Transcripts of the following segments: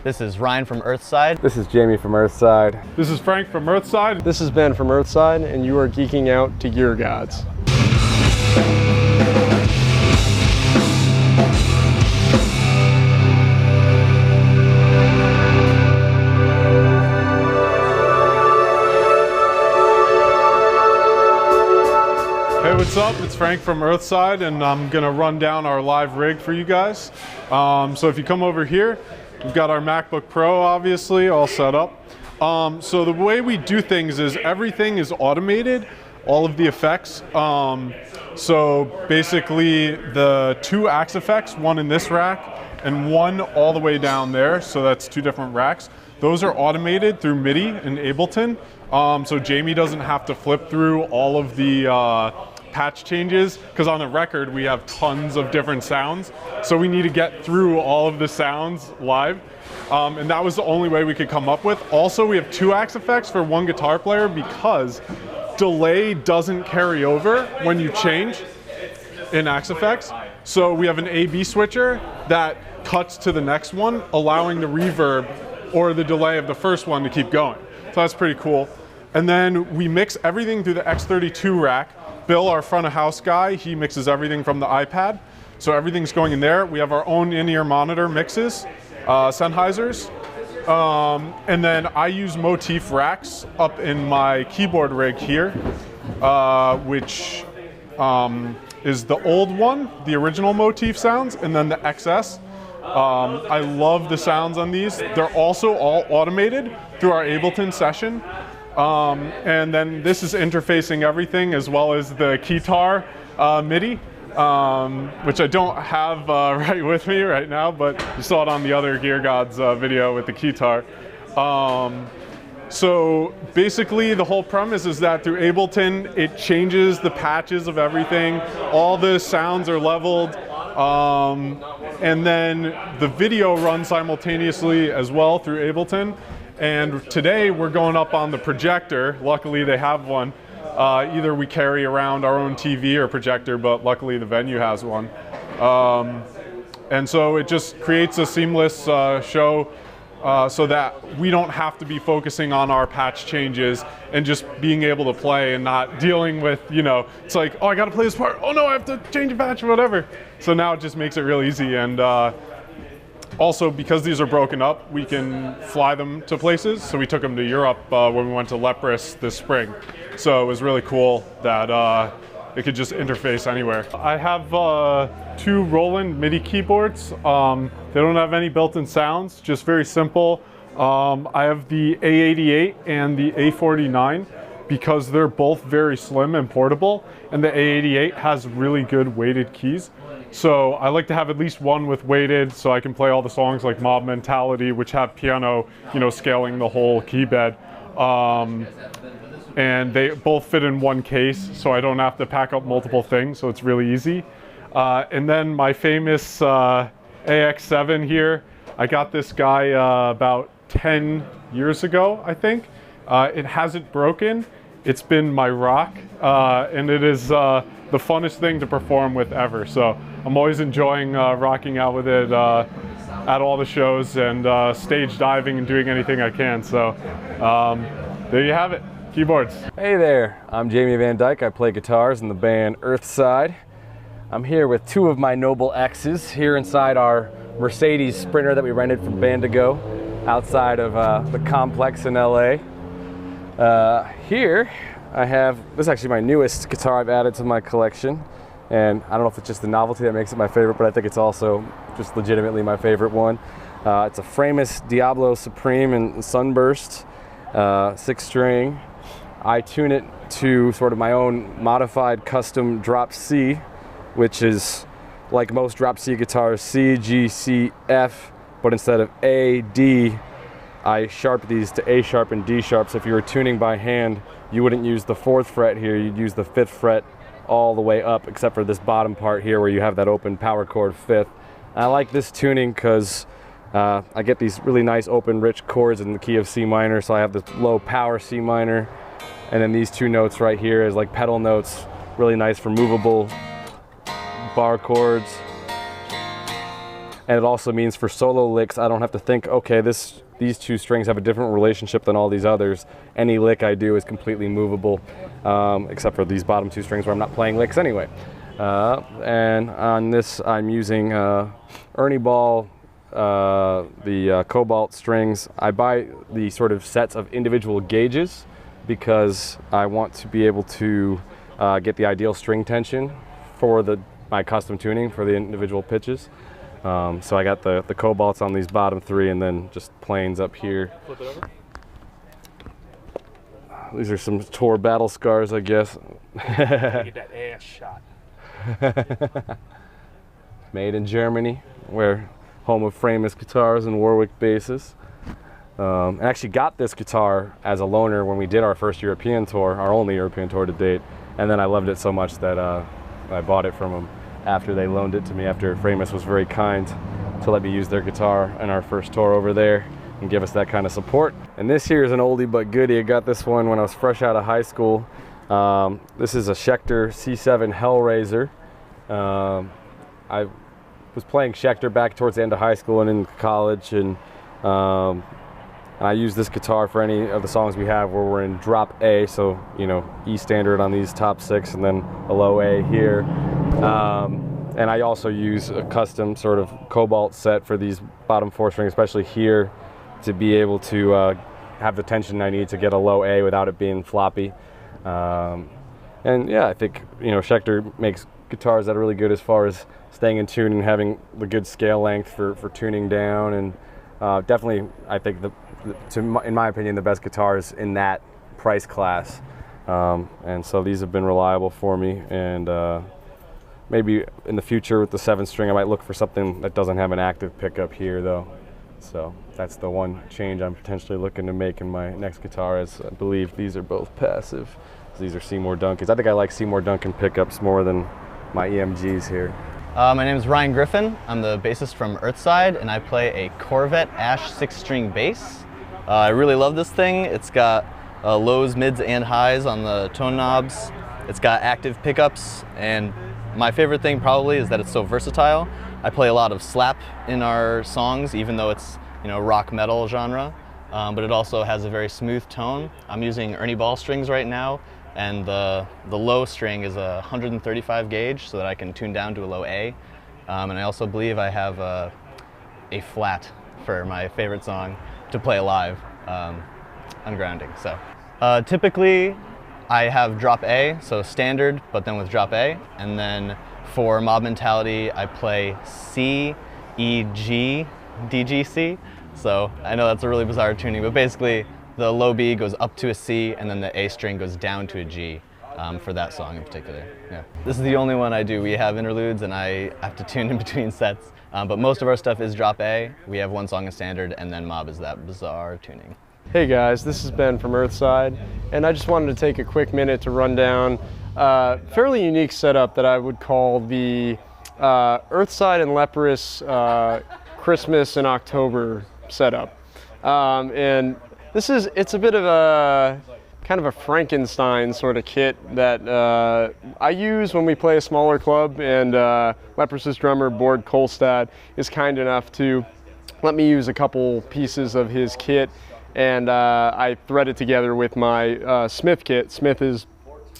This is Ryan from Earthside. This is Jamie from Earthside. This is Frank from Earthside. This is Ben from Earthside, and you are geeking out to Gear Gods. Hey, what's up? It's Frank from Earthside, and I'm gonna run down our live rig for you guys. So if you come over here, we've got our MacBook Pro, obviously, all set up. So the way we do things is everything is automated, all of the effects. So basically the 2 axe effects, one in this rack and one all the way down there, so that's 2 different racks. Those are automated through MIDI in Ableton. So Jamie doesn't have to flip through all of the patch changes, because on the record we have tons of different sounds, so we need to get through all of the sounds live, and that was the only way we could come up with. Also, we have 2 axe effects for 1 guitar player because delay doesn't carry over when you change in axe effects. So we have an A/B switcher that cuts to the next one, allowing the reverb or the delay of the first one to keep going. So that's pretty cool. And then we mix everything through the X32 rack. Bill, our front of house guy, he mixes everything from the iPad. So everything's going in there. We have our own in-ear monitor mixes, Sennheisers. And then I use motif racks up in my keyboard rig here, which is the old one, the original motif sounds, and then the XS. I love the sounds on these. They're also all automated through our Ableton session. And then this is interfacing everything as well as the keytar MIDI, which I don't have right with me right now, but you saw it on the other Gear Gods video with the keytar. So basically the whole premise is that through Ableton, it changes the patches of everything. All the sounds are leveled. And then the video runs simultaneously as well through Ableton. And today we're going up on the projector. Luckily they have one. Either we carry around our own TV or projector, but luckily the venue has one. And so it just creates a seamless show so that we don't have to be focusing on our patch changes and just being able to play and not dealing with, you know, it's like, oh, I gotta play this part. Oh no, I have to change a patch or whatever. So now it just makes it real easy. And also, because these are broken up, we can fly them to places. So we took them to Europe when we went to Leprous this spring. So it was really cool that it could just interface anywhere. I have 2 Roland MIDI keyboards. They don't have any built-in sounds, just very simple. I have the A88 and the A49 because they're both very slim and portable, and the A88 has really good weighted keys. So I like to have at least one with weighted so I can play all the songs like Mob Mentality, which have piano, you know, scaling the whole key bed. And they both fit in one case, so I don't have to pack up multiple things, so it's really easy. And then my famous AX7 here, I got this guy about 10 years ago, I think. It hasn't broken. It's been my rock, and it is the funnest thing to perform with ever. So I'm always enjoying rocking out with it at all the shows and stage diving and doing anything I can. So there you have it, keyboards. Hey there, I'm Jamie Van Dyke. I play guitars in the band Earthside. I'm here with 2 of my noble exes here inside our Mercedes Sprinter that we rented from Bandigo outside of the complex in LA. Here I have, this is actually my newest guitar I've added to my collection, and I don't know if it's just the novelty that makes it my favorite, but I think it's also just legitimately my favorite one. It's a Framus Diablo Supreme in Sunburst, 6-string. I tune it to sort of my own modified custom drop C, which is like most drop C guitars, C, G, C, F, but instead of A, D, I sharp these to A sharp and D sharp. So if you were tuning by hand, you wouldn't use the 4th fret here, you'd use the 5th fret all the way up, except for this bottom part here where you have that open power chord 5th. And I like this tuning because I get these really nice open rich chords in the key of C minor, so I have this low power C minor, and then these 2 notes right here is like pedal notes, really nice for movable bar chords. And it also means for solo licks, I don't have to think, okay, these two strings have a different relationship than all these others. Any lick I do is completely movable, except for these bottom two strings where I'm not playing licks anyway. And on this, I'm using Ernie Ball, the Cobalt strings. I buy the sort of sets of individual gauges because I want to be able to get the ideal string tension for my custom tuning for the individual pitches. So I got the Cobalts on these bottom three and then just planes up here. Flip it over. These are some tour battle scars, I guess. Get that ass shot. Made in Germany, where home of famous guitars and Warwick basses. I actually got this guitar as a loaner when we did our first European tour, our only European tour to date, and then I loved it so much that I bought it from them after they loaned it to me, after Framus was very kind to let me use their guitar in our first tour over there and give us that kind of support. And this here is an oldie but goodie. I got this one when I was fresh out of high school. This is a Schecter C7 Hellraiser. I was playing Schecter back towards the end of high school and in college, and I use this guitar for any of the songs we have where we're in drop A, so E standard on these top six and then a low A here. And I also use a custom sort of Cobalt set for these bottom four strings, especially here, to be able to have the tension I need to get a low A without it being floppy. And yeah, I think Schecter makes guitars that are really good as far as staying in tune and having the good scale length for tuning down, and definitely I think in my opinion the best guitars in that price class. And so these have been reliable for me, and maybe in the future with the 7-string I might look for something that doesn't have an active pickup here though. So that's the one change I'm potentially looking to make in my next guitar, as I believe these are both passive. These are Seymour Duncans. I think I like Seymour Duncan pickups more than my EMGs here. My name is Ryan Griffin. I'm the bassist from Earthside, and I play a Corvette Ash 6-string bass. I really love this thing. It's got lows, mids, and highs on the tone knobs. It's got active pickups, and my favorite thing probably is that it's so versatile. I play a lot of slap in our songs, even though it's rock metal genre, but it also has a very smooth tone. I'm using Ernie Ball strings right now, and the low string is a 135 gauge so that I can tune down to a low A. And I also believe I have a flat for my favorite song to play live on grounding. So typically I have drop A, so standard, but then with drop A. And then for Mob Mentality, I play C, E, G, D, G, C. So I know that's a really bizarre tuning, but basically the low B goes up to a C, and then the A string goes down to a G for that song in particular. Yeah. This is the only one I do. We have interludes, and I have to tune in between sets. But most of our stuff is drop A. We have one song in standard, and then Mob is that bizarre tuning. Hey guys, this is Ben from Earthside, and I just wanted to take a quick minute to run down a fairly unique setup that I would call the Earthside and Leprous Christmas in October setup. And it's a bit of a kind of a Frankenstein sort of kit that I use when we play a smaller club, and Leprous's drummer Bord Kolstad is kind enough to let me use a couple pieces of his kit, and I thread it together with my Smith kit. Smith is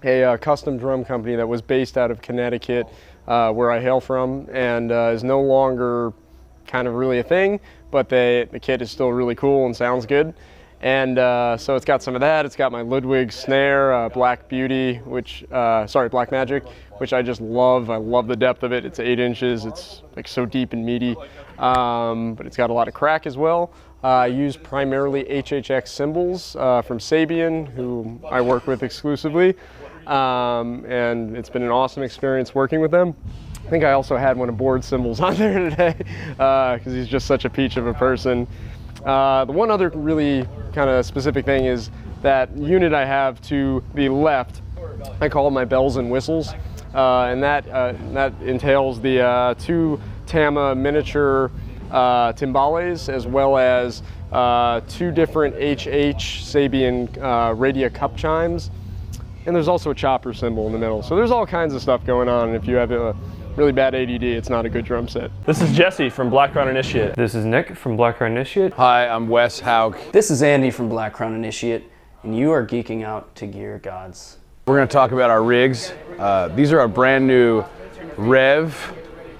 a custom drum company that was based out of Connecticut, where I hail from, and is no longer kind of really a thing, but the kit is still really cool and sounds good. And so it's got some of that. It's got my Ludwig snare, Black Beauty, Black Magic, which I just love. I love the depth of it. It's 8 inches. It's like so deep and meaty, but it's got a lot of crack as well. I use primarily HHX cymbals from Sabian, who I work with exclusively, and it's been an awesome experience working with them. I think I also had one of Bord's cymbals on there today because he's just such a peach of a person. The one other really kind of specific thing is that unit I have to the left. I call it my bells and whistles, and that entails the 2 Tama miniature timbales, as well as 2 different HH Sabian Radia cup chimes, and there's also a chopper cymbal in the middle. So there's all kinds of stuff going on. And if you have really bad ADD, it's not a good drum set. This is Jesse from Black Crown Initiate. This is Nick from Black Crown Initiate. Hi, I'm Wes Hauk. This is Andy from Black Crown Initiate, and you are geeking out to Gear Gods. We're going to talk about our rigs. These are our brand new Rev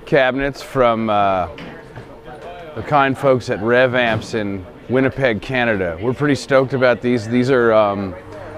cabinets from the kind folks at Rev Amps in Winnipeg, Canada. We're pretty stoked about these. These are